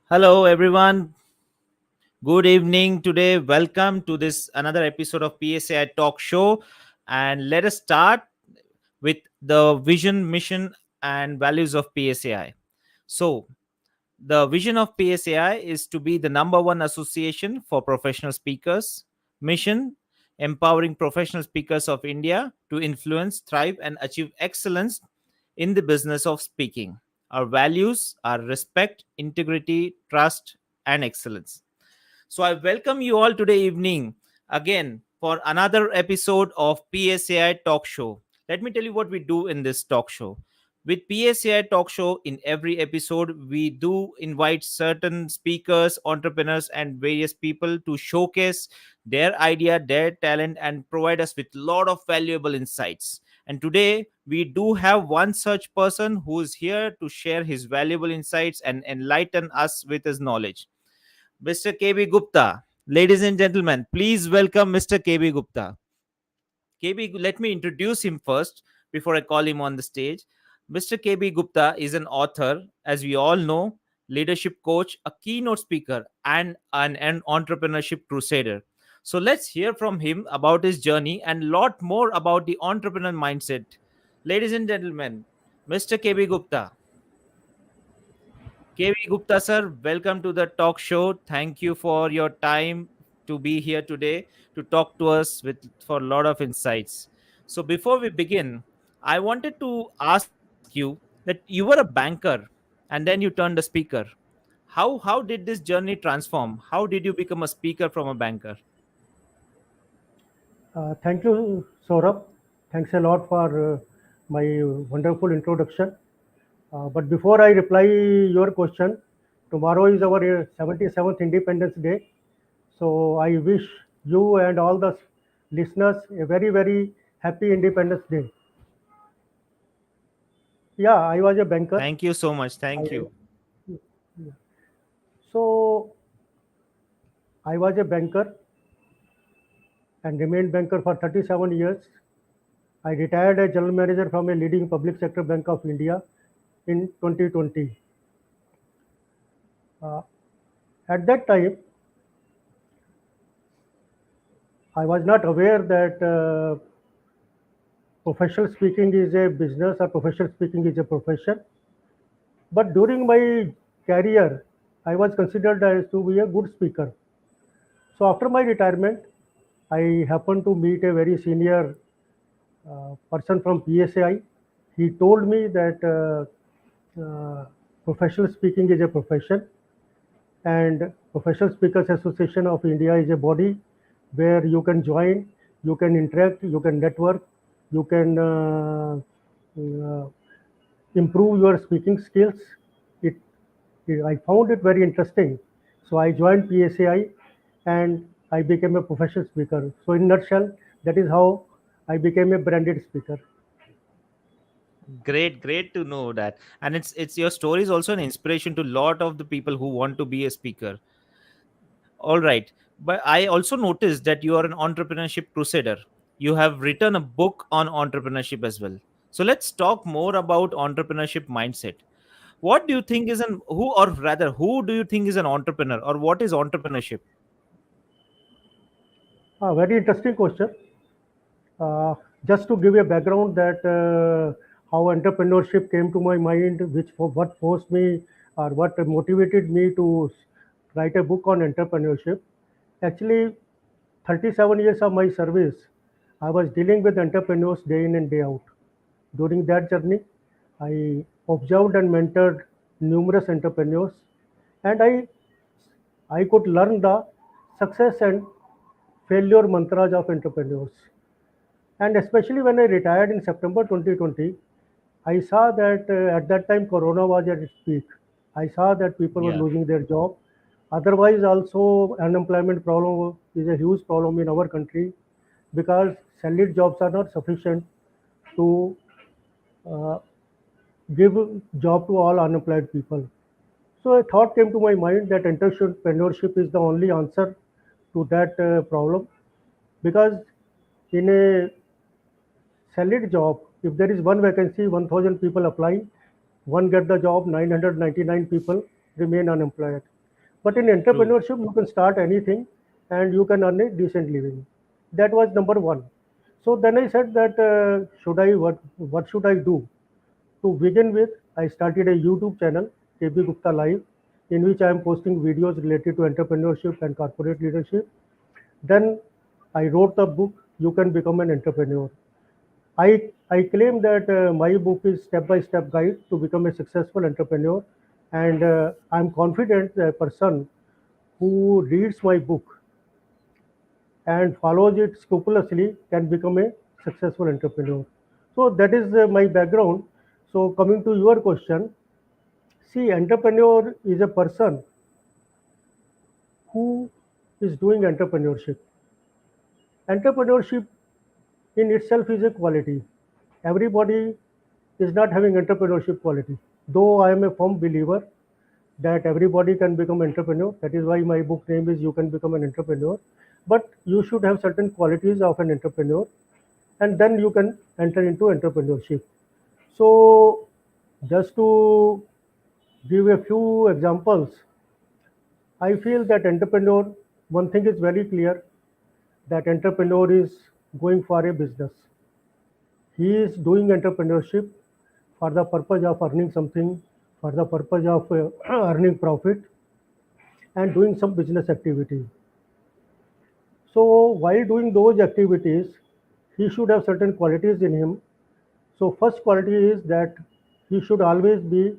Hello, everyone. Good evening today. Welcome to this another episode of PSAI Talk Show. And let us start with the vision, mission, and values of PSAI. So, the vision of PSAI is to be the number one association for professional speakers. Mission empowering professional speakers of India to influence, thrive, and achieve excellence in the business of speaking. Our values are respect, integrity, trust, and excellence. So I welcome you all today evening again for another episode of PSAI Talk Show. Let me tell you what we do in this talk show. With PSAI Talk Show, in every episode, we do invite certain speakers, entrepreneurs, and various people to showcase their idea, their talent, and provide us with a lot of valuable insights. And today, we do have one such person who is here to share his valuable insights and enlighten us with his knowledge. Mr. KB Gupta. Ladies and gentlemen, please welcome Mr. KB Gupta. KB, let me introduce him first before I call him on the stage. Mr. KB Gupta is an author, as we all know, leadership coach, a keynote speaker, and an entrepreneurship crusader. So let's hear from him about his journey and lot more about the entrepreneur mindset. Ladies and gentlemen, Mr. KB Gupta. KV Gupta sir, welcome to the talk show. Thank you for your time to be here today to talk to us with for a lot of insights. So before we begin, I wanted to ask you that you were a banker and then you turned a speaker. How did this journey transform? How did you become a speaker from a banker? Thank you, Saurabh. Thanks a lot for my wonderful introduction. But before I reply your question, tomorrow is our 77th Independence Day. So I wish you and all the listeners a very, very happy Independence Day. Yeah, I was a banker. Thank you so much. Thank I, you. so I was a banker and remained banker for 37 years. I retired as general manager from a leading public sector bank of India in 2020. Uh, at that time, I was not aware that professional speaking is a business or professional speaking is a profession. But during my career, I was considered as to be a good speaker. So after my retirement, I happened to meet a very senior person from PSAI. He told me that professional speaking is a profession, and Professional Speakers Association of India is a body where you can join, you can interact, you can network, you can uh, improve your speaking skills. It, I found it very interesting. So I joined PSAI and I became a professional speaker. So in nutshell, that is how I became a branded speaker. Great to know that. And it's your story is also an inspiration to a lot of the people who want to be a speaker. All right. But I also noticed that you are an entrepreneurship crusader. You have written a book on entrepreneurship as well. So let's talk more about entrepreneurship mindset. What do you think is an who or rather who do you think is an entrepreneur or what is entrepreneurship? Very interesting question. Uh, just to give a background that how entrepreneurship came to my mind, what forced me or what motivated me to write a book on entrepreneurship. Actually, 37 years of my service, I was dealing with entrepreneurs day in and day out. During that journey, I observed and mentored numerous entrepreneurs, and I could learn the success and failure mantras of entrepreneurs. And especially when I retired in September 2020, I saw that at that time Corona was at its peak. I saw that people were Yeah. losing their job. Otherwise, also unemployment problem is a huge problem in our country because salaried jobs are not sufficient to uh, give job to all unemployed people. So a thought came to my mind that entrepreneurship is the only answer to that problem because in a salaried job, if there is one vacancy, 1,000 people apply, one get the job, 999 people remain unemployed. But in True. entrepreneurship, you can start anything and you can earn a decent living. That was number one. So then I said that should I what should I do? To begin with, I started a YouTube channel, B Gupta Live, in which I am posting videos related to entrepreneurship and corporate leadership. Then I wrote the book, You Can Become an Entrepreneur. I claim that my book is step-by-step guide to become a successful entrepreneur, and I'm confident that a person who reads my book and follows it scrupulously can become a successful entrepreneur. So that is my background. So coming to your question, see, entrepreneur is a person who is doing entrepreneurship. Entrepreneurship in itself is a quality. Everybody is not having entrepreneurship quality. Though I am a firm believer that everybody can become entrepreneur. That is why my book name is You Can Become an Entrepreneur. But you should have certain qualities of an entrepreneur, and then you can enter into entrepreneurship. So just to give a few examples, I feel that entrepreneur, one thing is very clear, that entrepreneur is going for a business. He is doing entrepreneurship for the purpose of earning something, for the purpose of earning profit and doing some business activity. So while doing those activities, he should have certain qualities in him. So first quality is that he should always be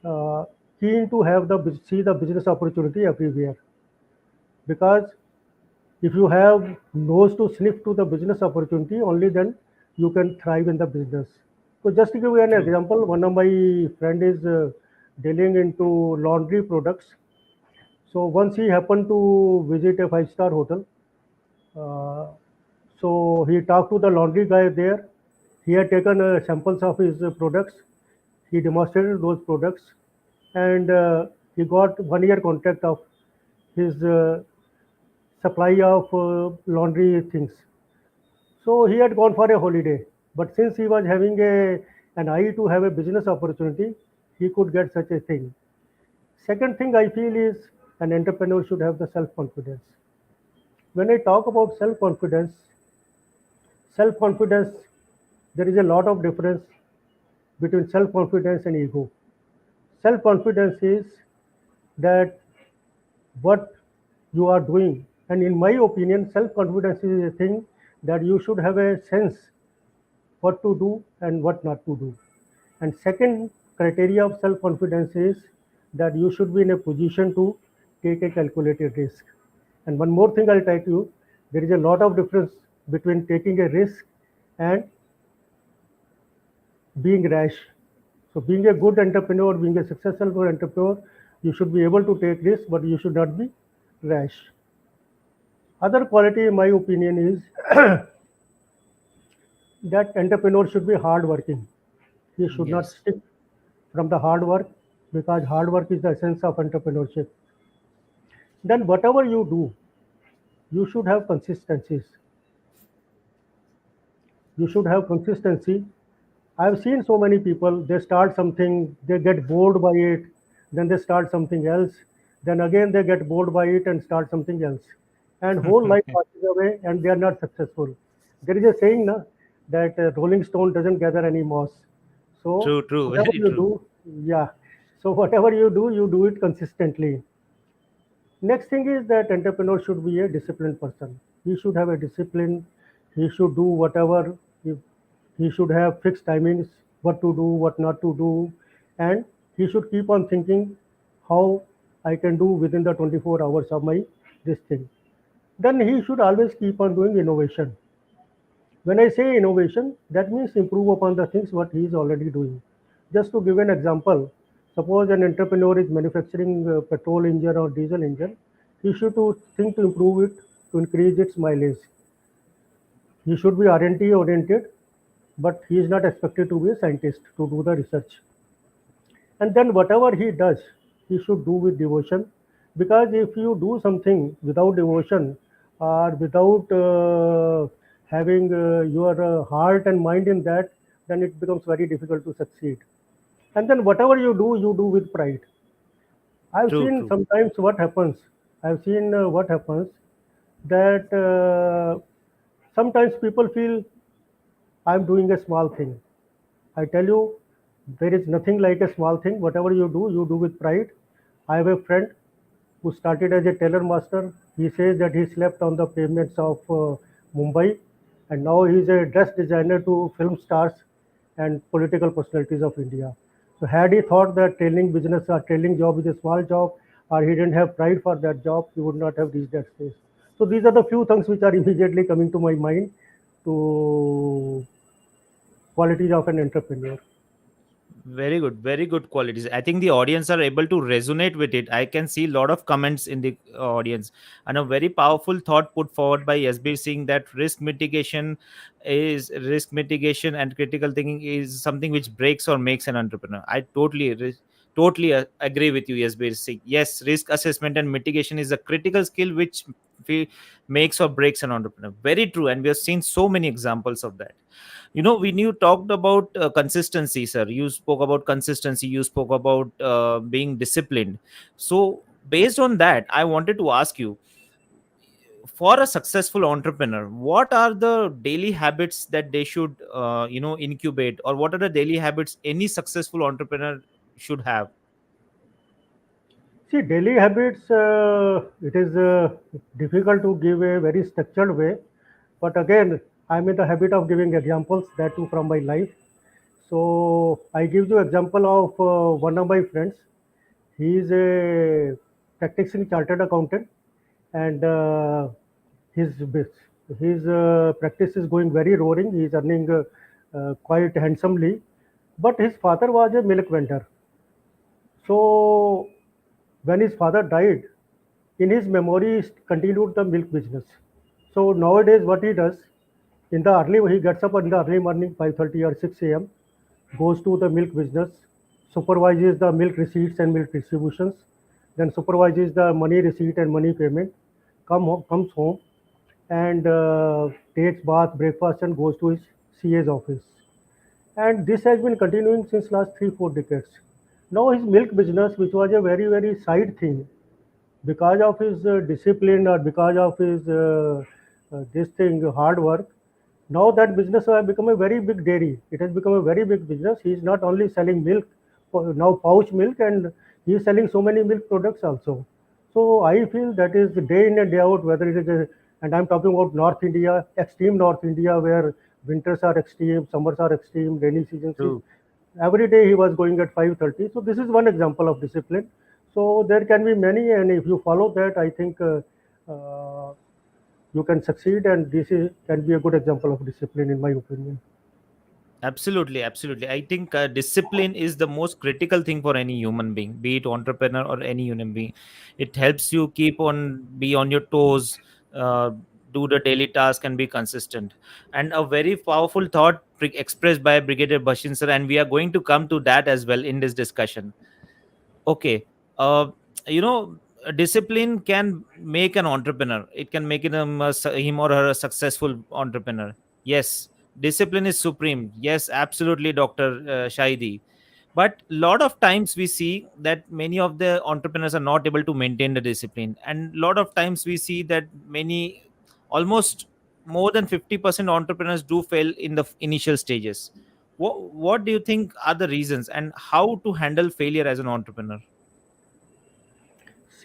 uh, keen to have the see the business opportunity everywhere, because if you have nose to sniff to the business opportunity, only then you can thrive in the business. So just to give you an True. example, one of my friend is dealing into laundry products. So once he happened to visit a five-star hotel. So he talked to the laundry guy there. He had taken samples of his products. He demonstrated those products, and he got 1 year contract of his supply of laundry things. So he had gone for a holiday, but since he was having an eye to have a business opportunity, he could get such a thing. Second thing I feel is an entrepreneur should have the self confidence. When I talk about self confidence, there is a lot of difference between self confidence and ego. Self confidence is that what you are doing, and in my opinion, self confidence is a thing that you should have a sense what to do and what not to do. And second criteria of self confidence is that you should be in a position to take a calculated risk. And one more thing I'll tell you, there is a lot of difference between taking a risk and being rash. So being a good entrepreneur, being a successful entrepreneur, you should be able to take risks, but you should not be rash. Other quality, in my opinion, is that entrepreneur should be hardworking. He should not Yes. stick from the hard work, because hard work is the essence of entrepreneurship. Then whatever you do, you should have consistencies. You should have consistency. I've seen so many people, they start something, they get bored by it, then they start something else, then again they get bored by it and start something else. And whole life passes away and they are not successful. There is a saying na, that Rolling Stone doesn't gather any moss. So True, true, whatever very you true. do, yeah. So whatever you do it consistently. Next thing is that entrepreneur should be a disciplined person. He should have a discipline. He should do whatever. He should have fixed timings, what to do, what not to do, and he should keep on thinking how I can do within the 24 hours of my this thing. Then he should always keep on doing innovation. When I say innovation, that means improve upon the things what he is already doing. Just to give an example, suppose an entrepreneur is manufacturing a petrol engine or diesel engine, he should to think to improve it to increase its mileage. He should be R&D oriented, but he is not expected to be a scientist to do the research. And then whatever he does, he should do with devotion, because if you do something without devotion or without having your heart and mind in that, then it becomes very difficult to succeed. And then whatever you do with pride. I've True, seen true. sometimes what happens. I've seen what happens that sometimes people feel I'm doing a small thing. I tell you, there is nothing like a small thing. Whatever you do with pride. I have a friend who started as a tailor master. He says that he slept on the pavements of Mumbai, and now he is a dress designer to film stars and political personalities of India. So, had he thought that tailoring business or tailoring job is a small job, or he didn't have pride for that job, he would not have reached that stage. So, these are the few things which are immediately coming to my mind to qualities of an entrepreneur. Very good qualities. I think the audience are able to resonate with it. I can see a lot of comments in the audience, and a very powerful thought put forward by SB, saying that risk mitigation and critical thinking is something which breaks or makes an entrepreneur. I totally agree with you, SB. Saying yes, risk assessment and mitigation is a critical skill which makes or breaks an entrepreneur. Very true, and we have seen so many examples of that. When you talked about consistency, sir, you spoke about consistency, you spoke about being disciplined. So based on that, I wanted to ask you, for a successful entrepreneur, what are the daily habits that they should incubate, or what are the daily habits any successful entrepreneur should have? See, daily habits, it is difficult to give a very structured way. But again, I'm in the habit of giving examples that too from my life. So I give you example of one of my friends. He is a practicing chartered accountant, and his his practice is going very roaring. He is earning quite handsomely. But his father was a milk vendor. So when his father died, in his memory, he continued the milk business. So nowadays, what he does in the early, he gets up in the early morning, 5:30 or 6 a.m., goes to the milk business, supervises the milk receipts and milk distributions, then supervises the money receipt and money payment, comes home and takes bath, breakfast, and goes to his CA's office. And this has been continuing since last 3 4 decades. Now his milk business, which was a very side thing, because of his discipline or because of his this thing hard work, now that business has become a very big dairy. It has become a very big business. He is not only selling milk, now pouch milk, and he is selling so many milk products also. So I feel that is day in and day out, whether it is and I'm talking about North India, extreme North India, where winters are extreme, summers are extreme, rainy seasons is True. every day he was going at 5:30. So this is one example of discipline. So there can be many, and if you follow that, I think uh, you can succeed. And can be a good example of discipline, in my opinion. Absolutely, absolutely. I think discipline is the most critical thing for any human being, be it entrepreneur or any human being. It helps you keep on be on your toes, uh, do the daily task, and be consistent. And a very powerful thought expressed by Brigadier Bashin sir, and we are going to come to that as well in this discussion. Okay. uh Discipline can make an entrepreneur, it can make him or her a successful entrepreneur. Yes, discipline is supreme. Yes, absolutely, Dr. Shaidi. But lot of times we see that many of the entrepreneurs are not able to maintain the discipline, and lot of times we see that many, almost more than 50% entrepreneurs do fail in the initial stages. What do you think are the reasons, and how to handle failure as an entrepreneur?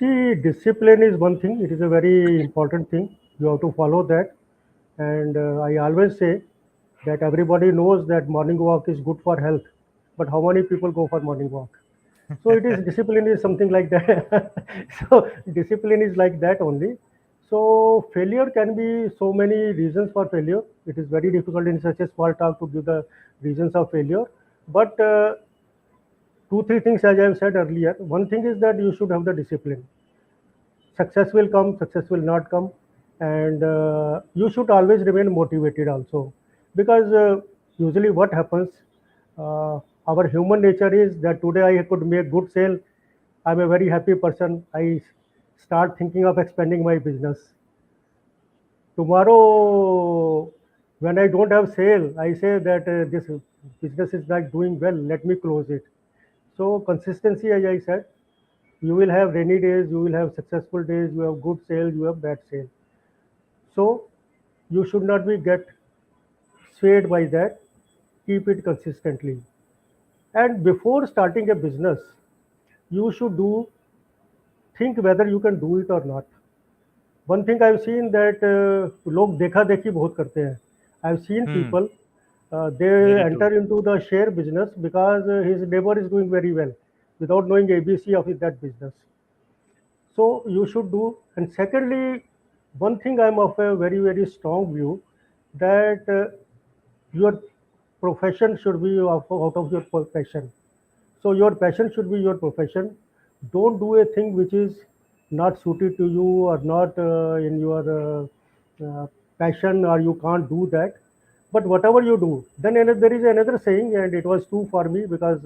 See, discipline is one thing. It is a very important thing. You have to follow that. And I always say that everybody knows that morning walk is good for health, but how many people go for morning walk? So it is discipline is something like that. So discipline is like that only. So failure can be so many reasons for failure. It is very difficult in such a small talk to give the reasons of failure. But two three things, as I have said earlier. One thing is that you should have the discipline. Success will come, success will not come, and you should always remain motivated also, because usually what happens, uh, our human nature is that today I could make good sale, I'm a very happy person, I start thinking of expanding my business. Tomorrow when I don't have sale, I say that this business is not doing well, let me close it. So consistency, as I said, You will have rainy days, you will have successful days, you have good sales, you have bad sales. So you should not be get swayed by that. Keep it consistently. And before starting a business, you should do think whether you can do it or not. One thing I've seen that लोग देखा देखी बहुत करते हैं. I've seen Hmm. people they Very enter true. into the share business because his neighbor is doing very well without knowing ABC of that business. So you should do. And secondly, one thing I'm of a very very strong view that your profession should be out of your passion. So your passion should be your profession. Don't do a thing which is not suited to you or not in your passion, or you can't do that. But whatever you do, then there is another saying, and it was true for me because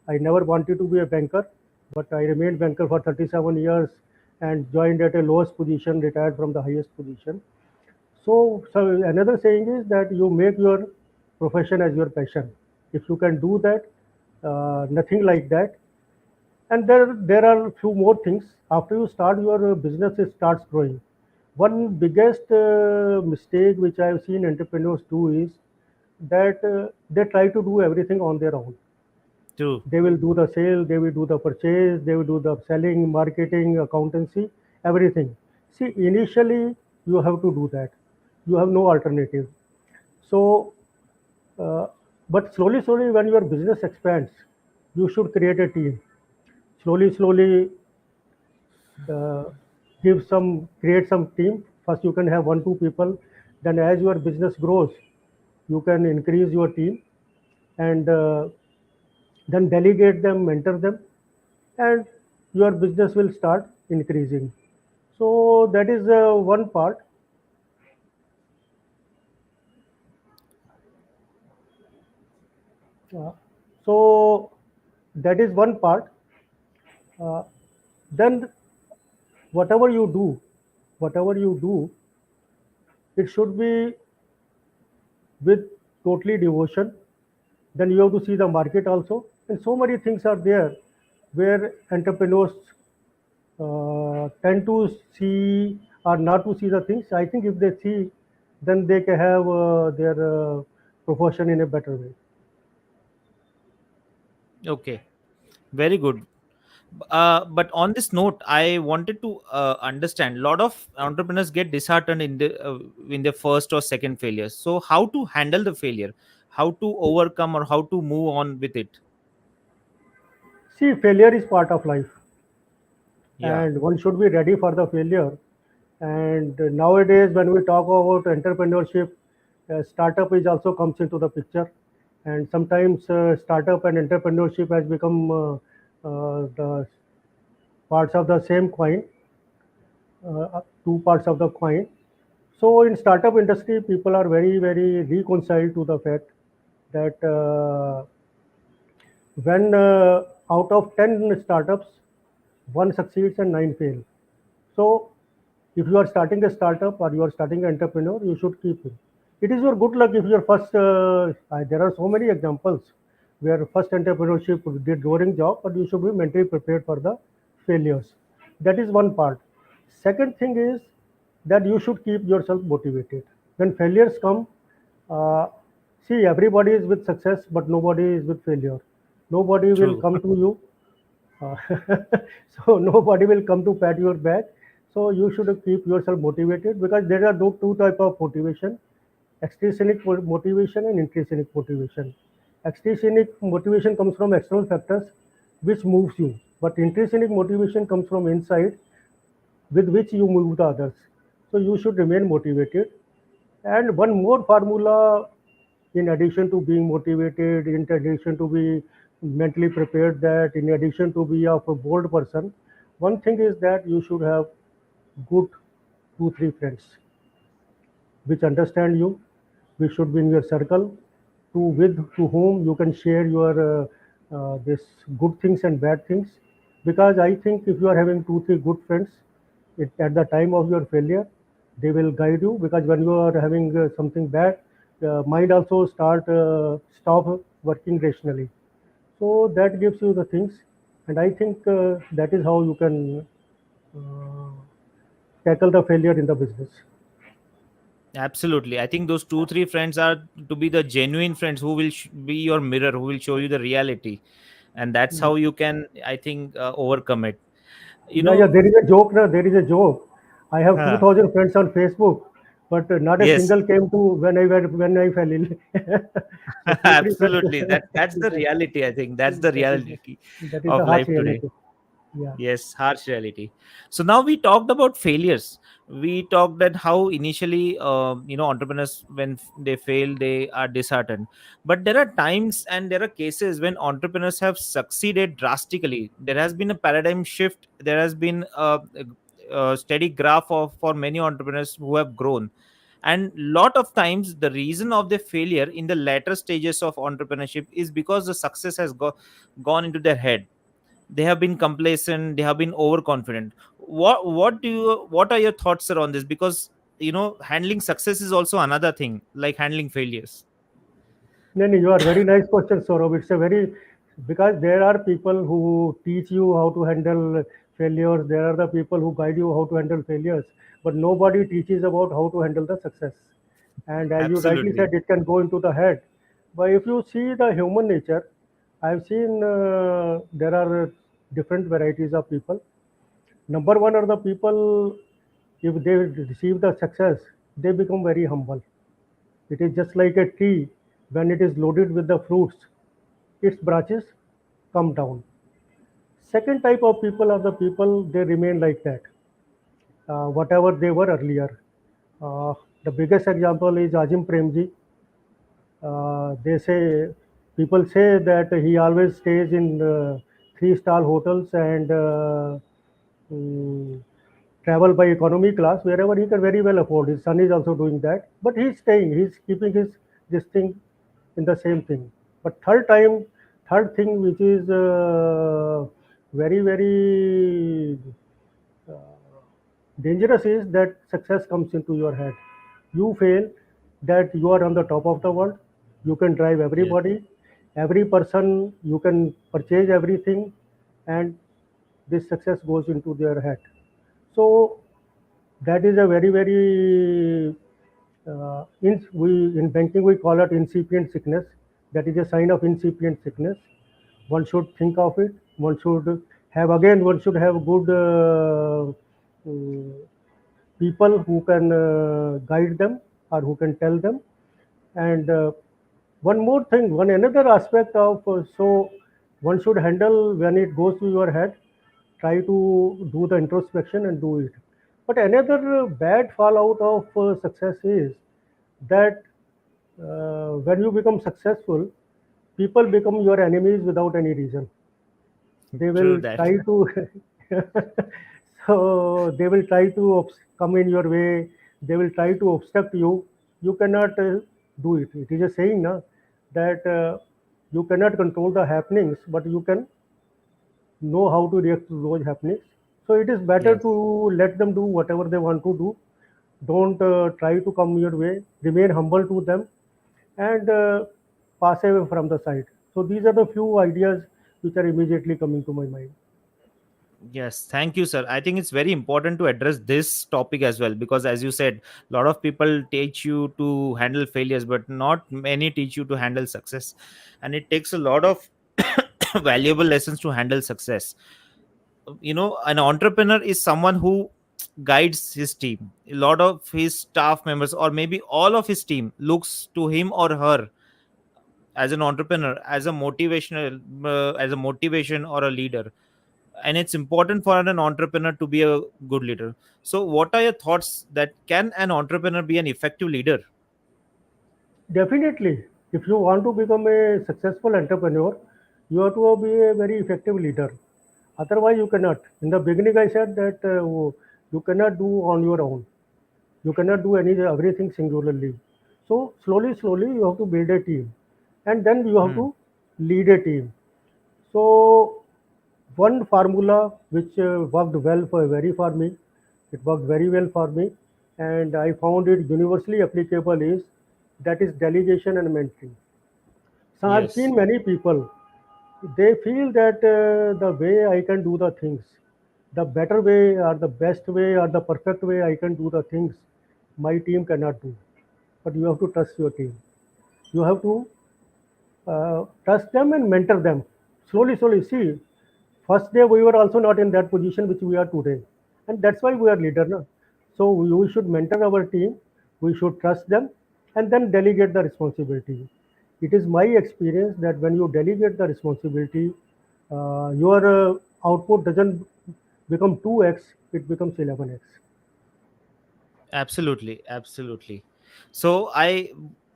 I never wanted to be a banker, but I remained banker for 37 years and joined at a lowest position, retired from the highest position. So another saying is that you make your profession as your passion. If you can do that, nothing like that. And there are a few more things. After you start your business, it starts growing. One biggest mistake which I have seen entrepreneurs do is that they try to do everything on their own. True. They will do the sale, they will do the purchase, they will do the selling, marketing, accountancy, everything. See, initially you have to do that. You have no alternative. So, uh, but slowly, when your business expands, you should create a team. Slowly, uh, create some team. First, you can have one, two people. Then, as your business grows, you can increase your team and then delegate them, mentor them, and your business will start increasing. So that is one part. Uh, so that is one part. Uh, then whatever you do, whatever you do, it should be with totally devotion. Then you have to see the market also, and so many things are there where entrepreneurs tend to see or not to see the things. I think if they see, then they can have their profession in a better way. Okay. Very good. But on this note, I wanted to understand. A lot of entrepreneurs get disheartened in their first or second failures. So, how to handle the failure? How to overcome or how to move on with it? See, failure is part of life, Yeah. and one should be ready for the failure. And nowadays, when we talk about entrepreneurship, startup is also comes into the picture, and sometimes startup and entrepreneurship has become the parts of the same coin, two parts of the coin. So in startup industry, people are very very reconciled to the fact that when out of 10 startups, one succeeds and nine fail. So if you are starting a startup or you are starting an entrepreneur, you should keep it. It is your good luck if your first. There are so many examples where first entrepreneurship did roaring job, but you should be mentally prepared for the failures. That is one part. Second thing is that you should keep yourself motivated. When failures come, uh, see, everybody is with success, but nobody is with failure. Nobody will True. come to you uh, so nobody will come to pat your back. So you should keep yourself motivated because there are two type of motivation: extrinsic motivation and intrinsic motivation. Extrinsic motivation comes from external factors which moves you, but intrinsic motivation comes from inside with which you move the others. So you should remain motivated. And one more formula, in addition to being motivated, in addition to be mentally prepared, that in addition to be of a bold person, one thing is that you should have good two, three friends which understand you, which should be in your circle, to whom you can share your this good things and bad things. Because I think if you are having two, three good friends, at the time of your failure, they will guide you. Because when you are having something bad, mind also stop working rationally. So that gives you the things. And I think that is how you can uh, tackle the failure in the business. Absolutely. I think those two, three friends are to be the genuine friends who will be your mirror, who will show you the reality. And that's Mm. how you can, I think, overcome it. You Yeah, yeah. know, There is a joke. Na, there is a joke. I have huh, 2,000 friends on Facebook, but not a yes, single came to when I fell ill. So two, three friends. absolutely. That's the that, reality. I think that's the that is reality that is the of harsh life today. reality. Yeah. Yes, harsh reality. So now we talked about failures. We talked that how initially, entrepreneurs when they fail, they are disheartened. But there are times and there are cases when entrepreneurs have succeeded drastically. There has been a paradigm shift. There has been a steady graph of for many entrepreneurs who have grown. And lot of times the reason of their failure in the later stages of entrepreneurship is because the success has gone into their head. They have been complacent, they have been overconfident. What are your thoughts around this? Because handling success is also another thing like handling failures. No, no, you are very nice question, Saurabh. It's a very because there are people who teach you how to handle failures. There are the people who guide you how to handle failures, but nobody teaches about how to handle the success. And as you rightly Absolutely. said, it can go into the head. But if you see the human nature, I've seen there are different varieties of people. Number one are the people, if they receive the success, they become very humble. It is just like a tree when it is loaded with the fruits, its branches come down. Second type of people are the people they remain like that, whatever they were earlier. Uh, the biggest example is Ajim Premji. They say people say that he always stays in three-star hotels and mm, travel by economy class wherever he can very well afford. His son is also doing that, but he's staying. He's keeping his this thing in the same thing. But third thing which is very uh, dangerous is that success comes into your head. You fail that you are on the top of the world. You can drive Yes. everybody, every person. You can purchase everything, and this success goes into their head. So that is a very in banking we call it incipient sickness. That is a sign of incipient sickness. One should think of it. One should have good mm, people who can guide them or who can tell them. And one more thing, one another aspect of so one should handle when it goes to your head. Try to do the introspection and do it. But another bad fallout of success is that when you become successful, people become your enemies without any reason. They True will that. try to so they will try to come in your way. They will try to obstruct you. You cannot do it. It is a saying na, that you cannot control the happenings, but you can know how to react to those happenings. So it is better Yes. to let them do whatever they want to do. Don't try to come your way. Remain humble to them and pass away from the side. So these are the few ideas which are immediately coming to my mind. Yes, thank you, sir. I think it's very important to address this topic as well because, as you said, a lot of people teach you to handle failures, but not many teach you to handle success. And it takes a lot of valuable lessons to handle success. An entrepreneur is someone who guides his team. A lot of his staff members, or maybe all of his team, looks to him or her as an entrepreneur, as a motivation or a leader. And it's important for an entrepreneur to be a good leader. So what are your thoughts that can an entrepreneur be an effective leader? Definitely, if you want to become a successful entrepreneur, you have to be a very effective leader. Otherwise, you cannot. In the beginning, I said that you cannot do on your own. You cannot do everything singularly. So slowly, you have to build a team, and then you have Hmm. to lead a team. So one formula which worked well for very for me, it worked very well for me, and I found it universally applicable is that is delegation and mentoring. So I've Yes. seen many people. they feel that the way I can do the things, the better way or the best way or the perfect way I can do the things, my team cannot do. But you have to trust your team. You have to trust them and mentor them. Slowly, slowly. See, first day we were also not in that position which we are today, and that's why we are leader. No? So we should mentor our team. We should trust them, and then delegate the responsibility. It is my experience that when you delegate the responsibility, your output doesn't become 2x; it becomes 11x. Absolutely, absolutely. So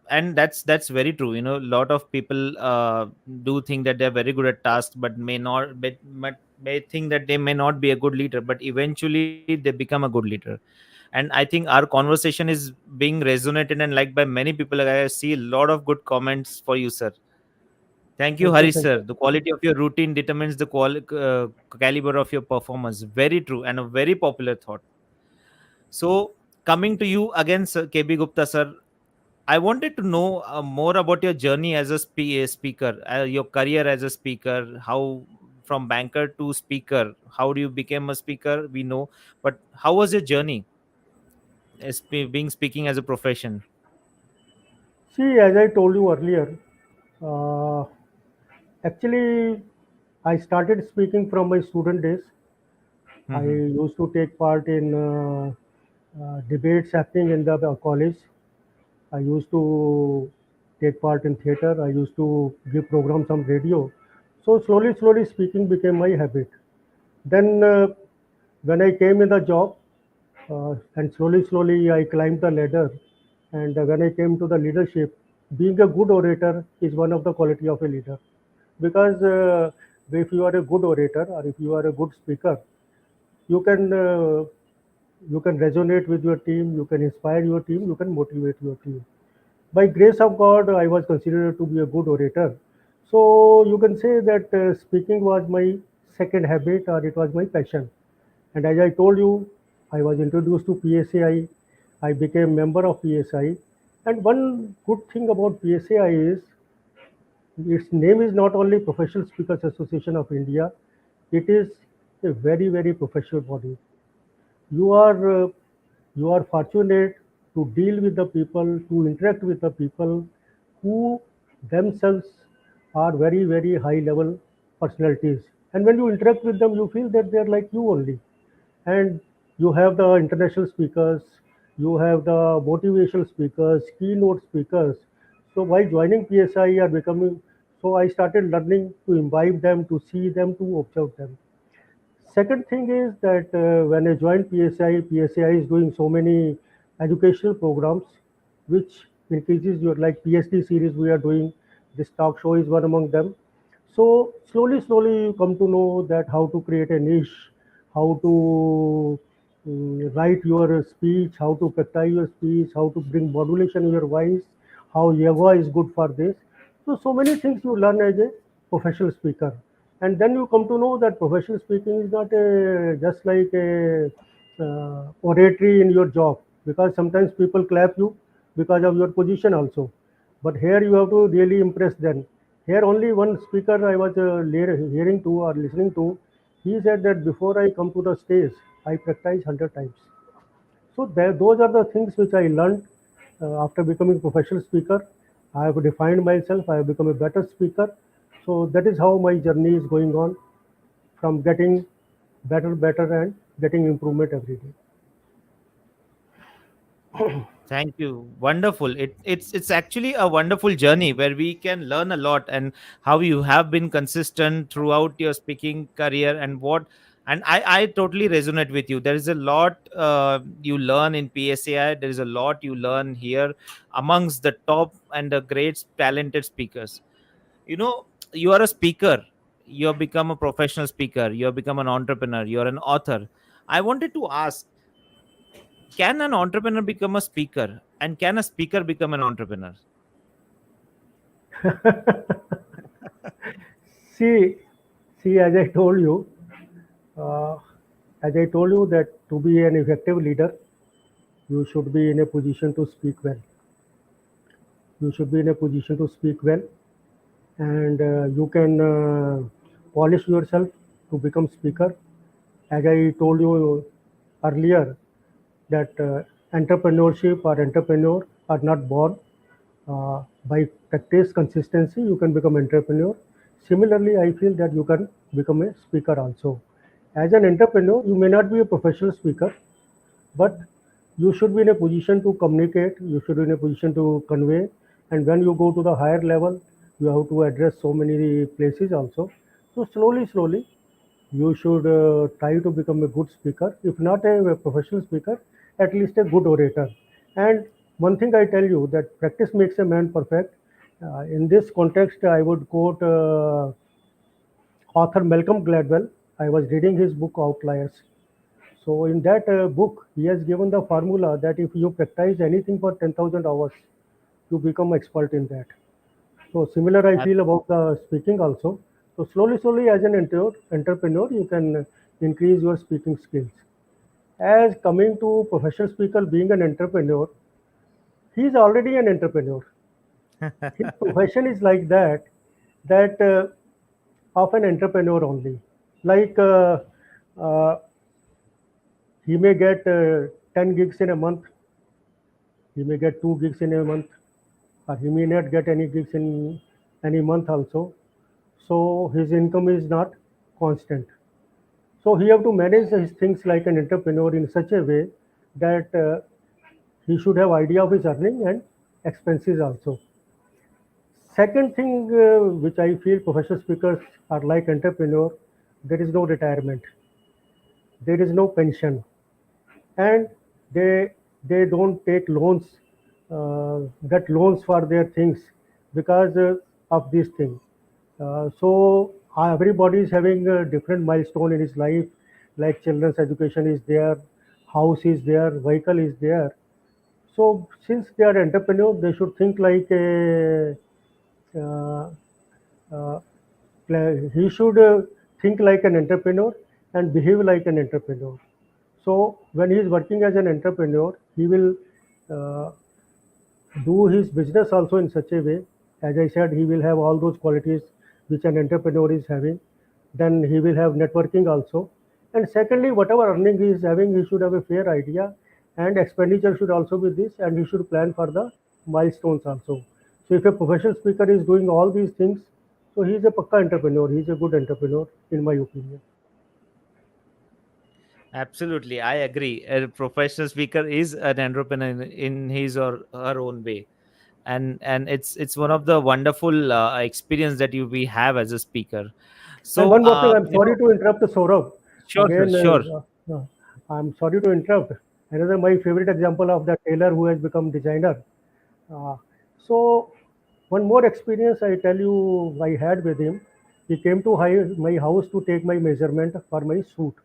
and that's very true. You know, a lot of people do think that they're very good at tasks, but may think that they may not be a good leader, but eventually they become a good leader. And I think our conversation is being resonated and liked by many people. Like, I see a lot of good comments for you, sir. Thank you, Thank you, Hari thank sir. you. The quality of your routine determines the caliber of your performance. Very true and a very popular thought. So, coming to you again, sir, KB Gupta, sir, I wanted to know more about your journey as a speaker, your career as a speaker, how from banker to speaker, how do you become a speaker? We know, but how was your journey as being speaking as a profession? See, as I told you earlier, uh, actually, I started speaking from my student days. I Hmm. used to take part in debates happening in the college. I used to take part in theater. I used to give programs on radio. So slowly, slowly, speaking became my habit. Then, when I came in the job, and slowly, slowly, I climbed the ladder. And when I came to the leadership, being a good orator is one of the quality of a leader. Because if you are a good orator or if you are a good speaker, you can you can resonate with your team, you can inspire your team, you can motivate your team. By grace of God, I was considered to be a good orator. So you can say that speaking was my second habit, or it was my passion. And as I told you, I was introduced to PSAI. I became member of PSI. And one good thing about PSAI is its name is not only Professional Speakers Association of India, it is a very, very professional body. You are you are fortunate to deal with the people, to interact with the people who themselves are very, very high level personalities. And when you interact with them, you feel that they're like you only. And you have the international speakers, you have the motivational speakers, keynote speakers. So while joining PSI or becoming, so I started learning to imbibe them, to see them, to observe them. Second thing is that when I joined PSI, PSI is doing so many educational programs, which increases your like PhD series we are doing. This talk show is one among them. So slowly, slowly you come to know that how to create a niche, how to write your speech, how to practice your speech, how to bring modulation in your voice, how yoga is good for this. So many things you learn as a professional speaker. And then you come to know that professional speaking is not just like a oratory in your job, because sometimes people clap you because of your position also. But here you have to really impress them. Here only one speaker I was hearing to or listening to, he said that before I come to the stage, I practice 100 times. So those are the things which I learned after becoming professional speaker. I have defined myself. I have become a better speaker. So that is how my journey is going on, from getting better, better, and getting improvement every day. Thank you. Wonderful. It's actually a wonderful journey where we can learn a lot, and how you have been consistent throughout your speaking career, and what and I totally resonate with you. There is a lot you learn in PSAI. There is a lot you learn here amongst the top and the great talented speakers. You know, you are a speaker. You have become a professional speaker. You have become an entrepreneur. You are an author. I wanted to ask, can an entrepreneur become a speaker, and can a speaker become an entrepreneur? See, see, uh, as I told you that to be an effective leader, you should be in a position to speak well. You should be in a position to speak well. and you can polish yourself to become speaker. As I told you earlier, that entrepreneurship or entrepreneur are not born. By practice consistency, you can become entrepreneur. Similarly, I feel that you can become a speaker also. As an entrepreneur, you may not be a professional speaker, but you should be in a position to communicate, you should be in a position to convey, and when you go to the higher level, you have to address so many places also. So slowly, you should try to become a good speaker, if not a professional speaker, at least a good orator. And one thing I tell you, that practice makes a man perfect. In this context, I would quote author Malcolm Gladwell. I was reading his book Outliers. So in that book, he has given the formula that if you practice anything for 10,000 hours, you become expert in that. So similar I Ab- feel about the speaking also. So slowly, as an entrepreneur, you can increase your speaking skills. As coming to professional speaker being an entrepreneur, he is already an entrepreneur. His profession is like that of an entrepreneur only. Like uh, he may get 10 gigs in a month, he may get 2 gigs in a month, or he may not get any gigs in any month also. So his income is not constant. So he have to manage his things like an entrepreneur in such a way that he should have idea of his earning and expenses also. Second thing which I feel professional speakers are like entrepreneur, there is no retirement, there is no pension, and they they don't take loans, get loans for their things because of this thing. So everybody is having a different milestone in his life, like children's education is there, house is there, vehicle is there. So since they are entrepreneur, they should think like a uh, uh, he should think like an entrepreneur and behave like an entrepreneur. So when he is working as an entrepreneur, he will uh, do his business also in such a way. As I said, he will have all those qualities which an entrepreneur is having. Then he will have networking also. And secondly, whatever earning he is having, he should have a fair idea, and expenditure should also be this, and he should plan for the milestones also. So if a professional speaker is doing all these things, so he is a pakka entrepreneur. He is a good entrepreneur, in my opinion. Absolutely, I agree. A professional speaker is an entrepreneur in his or her own way, and it's one of the wonderful experience that you we have as a speaker. And So, one more thing, I'm sorry to interrupt Saurabh. sure, sir, Again, sure. I'm sorry to interrupt. Another my favorite example of the tailor who has become designer. Uh, so one more experience I tell you I had with him. He came to my house to take my measurement for my suit.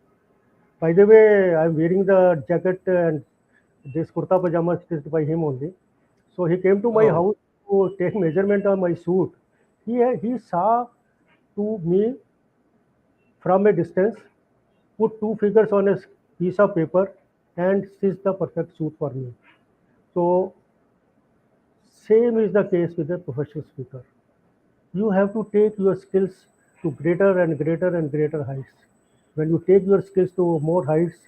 By the way, I'm wearing the jacket and this kurta pajama stitched by him only. So he came to my Oh, house to take measurement on my suit. He saw to me from a distance, put two figures on a piece of paper, and stitch the perfect suit for me. So same is the case with a professional speaker. You have to take your skills to greater and greater and greater heights. When you take your skills to more heights,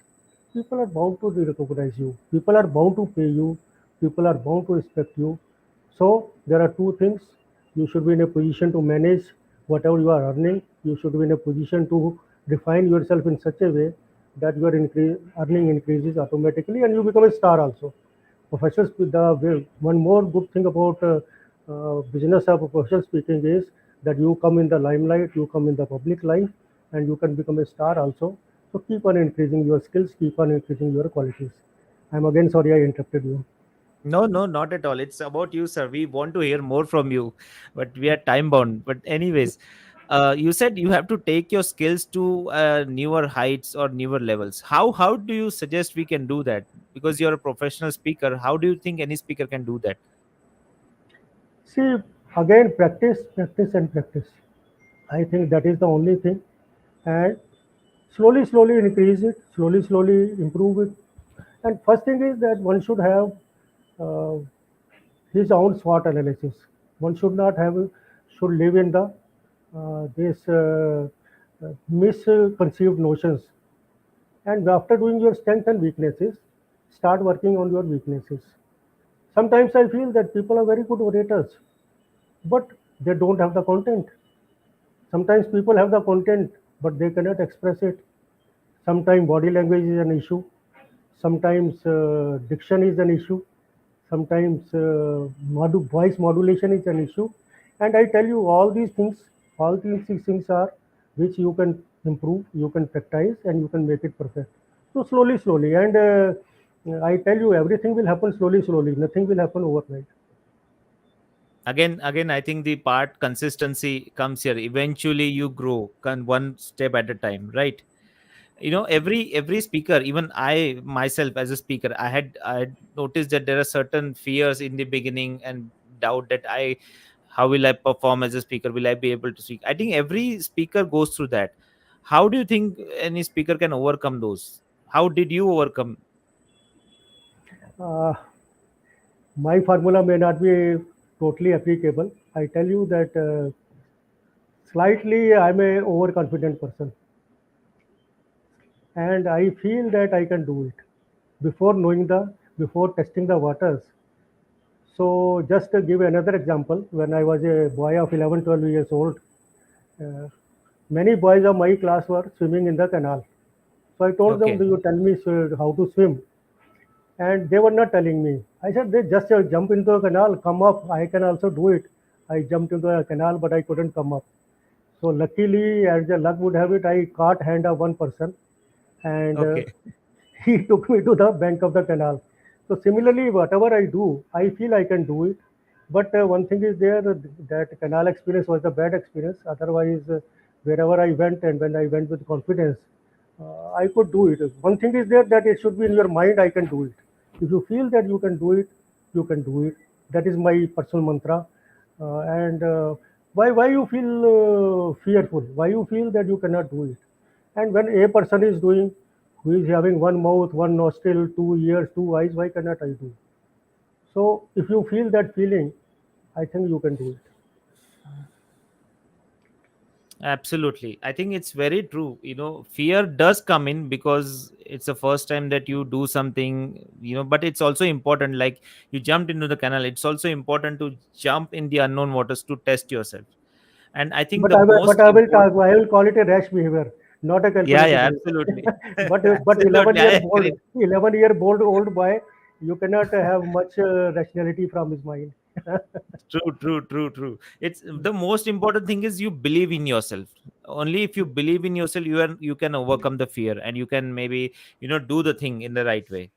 people are bound to recognize you. People are bound to pay you. People are bound to respect you. So there are two things. You should be in a position to manage whatever you are earning. You should be in a position to refine yourself in such a way that your earning increases automatically and you become a star also. Professionals, one more good thing about business of professional speaking is that you come in the limelight, you come in the public life, and you can become a star also. So keep on increasing your skills, keep on increasing your qualities. I'm again sorry I interrupted you. no, no, not at all. It's about you, sir. We want to hear more from you, but we are time bound. But anyways, you said you have to take your skills to newer heights or newer levels. How do you suggest we can do that? Because you're a professional speaker, how do you think any speaker can do that? See, again, practice, and practice. I think that is the only thing. And slowly increase it, slowly improve it. And first thing is that one should have uh, his own SWOT analysis. One should not have should live in the this misconceived notions. And after doing your strengths and weaknesses, start working on your weaknesses. Sometimes I feel that people are very good orators, but they don't have the content. Sometimes people have the content, but they cannot express it. Sometimes body language is an issue. Sometimes diction is an issue. Sometimes voice modulation is an issue. And I tell you, all these things are which you can improve, you can practice, and you can make it perfect. So slowly, slowly. And I tell you, everything will happen slowly, slowly. Nothing will happen overnight. Again, I think the part consistency comes here. Eventually you grow one step at a time, right? Every speaker, even I myself as a speaker, I had noticed that there are certain fears in the beginning and doubt that I how will I perform as a speaker, will I be able to speak. I think every speaker goes through that. How do you think any speaker can overcome those? How did you overcome? Uh, my formula may not be totally applicable. I tell you that slightly I'm a overconfident person, and I feel that I can do it before testing the waters. So just to give another example, when I was a boy of 11, 12 years old, uh, many boys of my class were swimming in the canal. So I told them, Okay. "Do you tell me how to swim?" And they were not telling me. I said, "They just jump into a canal, come up. I can also do it." I jumped into a canal, but I couldn't come up. So luckily, as the luck would have it, I caught hand of one person, and Okay. he took me to the bank of the canal. So similarly, whatever I do, I feel I can do it. But one thing is there that canal experience was a bad experience. Otherwise, wherever I went and when I went with confidence, I could do it. One thing is there that it should be in your mind. I can do it. If you feel that you can do it, you can do it. That is my personal mantra. And why you feel fearful? Why you feel that you cannot do it? And when a person is doing, who is having one mouth, one nostril, two ears, two eyes, why cannot I do? So if you feel that feeling, I think you can do it. Absolutely. I think it's very true. Fear does come in because it's the first time that you do something, but it's also important. Like you jumped into the canal, it's also important to jump in the unknown waters to test yourself. And I think But the I will, but most I will, talk, important, I will call it a rash behavior, not a yeah, calculated yeah, behavior. absolutely. But 11 Absolutely. I year old, agree. 11-year old boy, you cannot have much rationality from his mind. True, true, true, true. It's the most important thing is you believe in yourself. Only if you believe in yourself, you can overcome the fear and you can maybe, do the thing in the right way.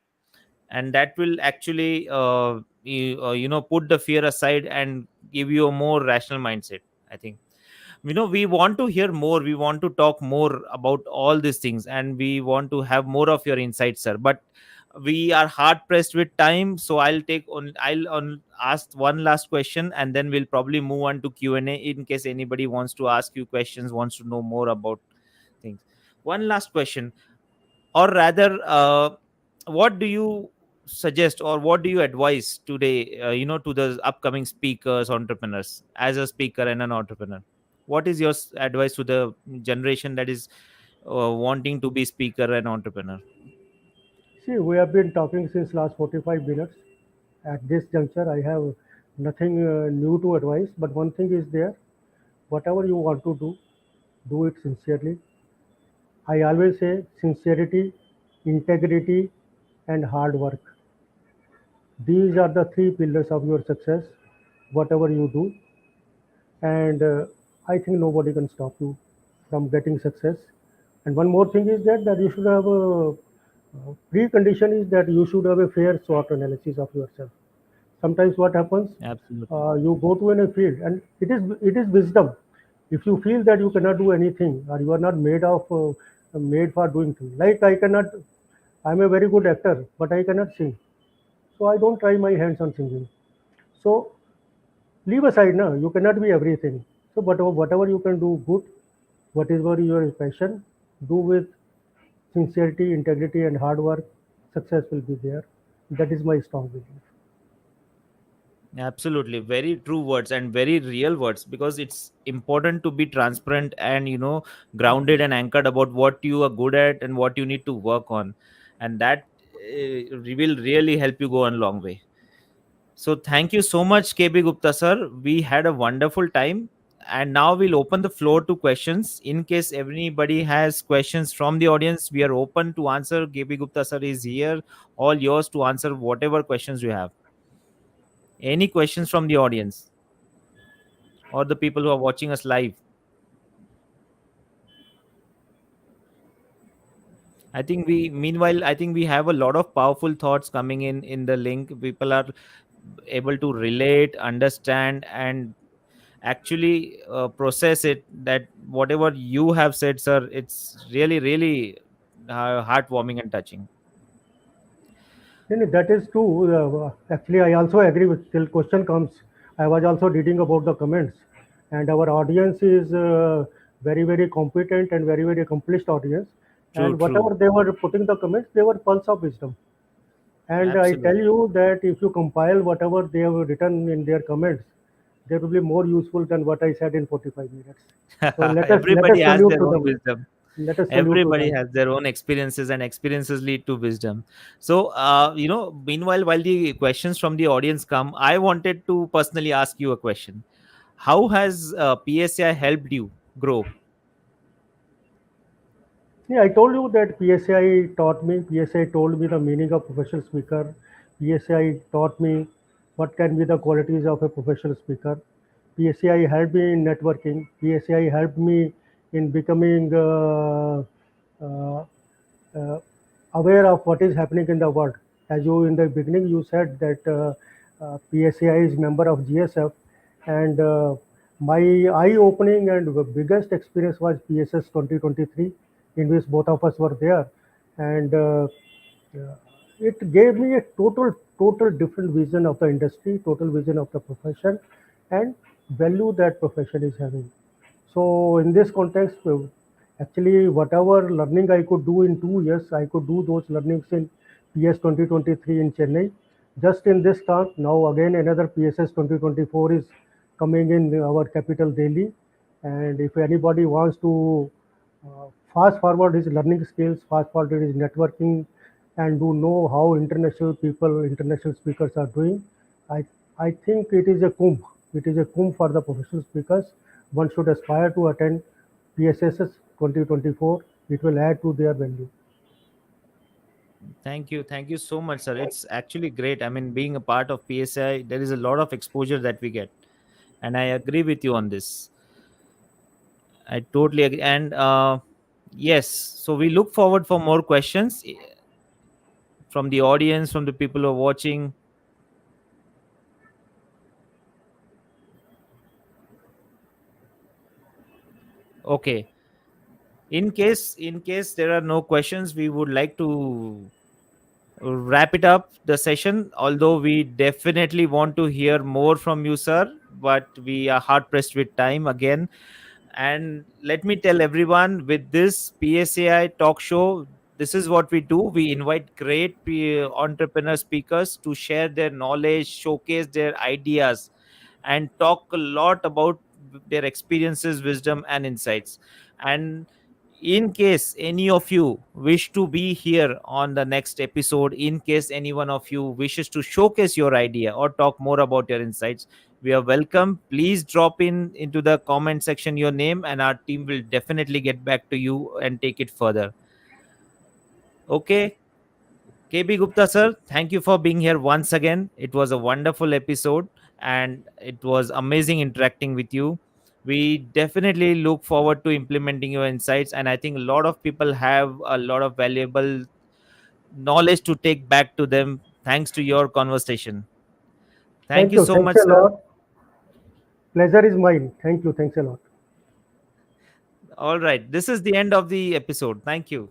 And that will actually put the fear aside and give you a more rational mindset, I think. We want to hear more, we want to talk more about all these things, and we want to have more of your insights, sir, but we are hard pressed with time, so I'll ask one last question, and then we'll probably move on to Q&A in case anybody wants to ask you questions, wants to know more about things. One last question, or rather, what do you suggest or what do you advise today, to the upcoming speakers, entrepreneurs, as a speaker and an entrepreneur? What is your advice to the generation that is wanting to be speaker and entrepreneur? See, we have been talking since last 45 minutes. At this juncture, I have nothing new to advise. But one thing is there: whatever you want to do it sincerely. I always say sincerity, integrity, and hard work. These are the three pillars of your success, whatever you do. And I think nobody can stop you from getting success. And one more thing is that you should have a precondition is that you should have a fair SWOT analysis of yourself. Sometimes what happens, Absolutely. you go to in a field, and it is wisdom. If you feel that you cannot do anything or you are not made for doing things, like I cannot, I'm a very good actor, but I cannot sing, so I don't try my hands on singing. So leave aside now, you cannot be everything. So whatever you can do good, whatever your passion, do with sincerity, integrity, and hard work, success will be there. That is my strong belief. Absolutely, very true words and very real words, because it's important to be transparent and grounded and anchored about what you are good at and what you need to work on, and that will really help you go a long way. So thank you so much, KB Gupta sir. We had a wonderful time, and now we'll open the floor to questions. In case anybody has questions from the audience, we are open to answer. KB Gupta sir is here, all yours to answer whatever questions you have. Any questions from the audience or the people who are watching us live? I think we, meanwhile, I think we have a lot of powerful thoughts coming in the link. People are able to relate, understand, and actually process it. That whatever you have said, sir, it's really, really heartwarming and touching. That is true. Actually, I also agree with till question comes. I was also reading about the comments, and our audience is very, very competent and very, very accomplished audience. True, And true. whatever they were putting the comments, they were pearls of wisdom. And I tell Absolutely. you that if you compile whatever they have written in their comments, they will be more useful than what I said in 45 minutes. So let us Everybody has salute their to own them. wisdom. Let us salute to Everybody them. has their own experiences, and experiences lead to wisdom. So meanwhile, while the questions from the audience come, I wanted to personally ask you a question. How has PSI helped you grow? Yeah, I told you that PSAI taught me. PSAI told me the meaning of professional speaker. PSAI taught me what can be the qualities of a professional speaker. PSAI helped me in networking. PSAI helped me in becoming uh, uh, aware of what is happening in the world. As you in the beginning, you said that PSAI is member of GSF, and my eye-opening and the biggest experience was PSS 2023, in which both of us were there, and it gave me a total different vision of the industry, total vision of the profession, and value that profession is having. So in this context, actually whatever learning I could do in 2 years, I could do those learnings in PS 2023 in Chennai. Just in this term, now again another PSS 2024 is coming in our capital Delhi. And if anybody wants to fast forward his learning skills, fast forward his networking, and to know how international people, international speakers are doing, I I think it is a kumbh. It is a kumbh for the professional speakers. One should aspire to attend PSSS 2024. It will add to their value. Thank you so much, sir. It's actually great. I mean, being a part of PSI, there is a lot of exposure that we get, and I agree with you on this. I totally agree. And yes, so we look forward for more questions from the audience, from the people who are watching. Okay. In case there are no questions, we would like to wrap it up the session, although we definitely want to hear more from you, sir, but we are hard pressed with time again. And let me tell everyone, with this PSAI talk show, this is what we do. We invite great entrepreneur speakers to share their knowledge, showcase their ideas, and talk a lot about their experiences, wisdom, and insights. And in case any of you wish to be here on the next episode, in case any one of you wishes to showcase your idea or talk more about your insights, we are welcome. Please drop in into the comment section your name, and our team will definitely get back to you and take it further. Okay. KB Gupta sir, thank you for being here once again. It was a wonderful episode, and it was amazing interacting with you. We definitely look forward to implementing your insights, and I think a lot of people have a lot of valuable knowledge to take back to them thanks to your conversation. Thank Thank you you. so Thanks much, a sir. lot. Pleasure is mine. Thank you. Thanks a lot. All right, this is the end of the episode. Thank you.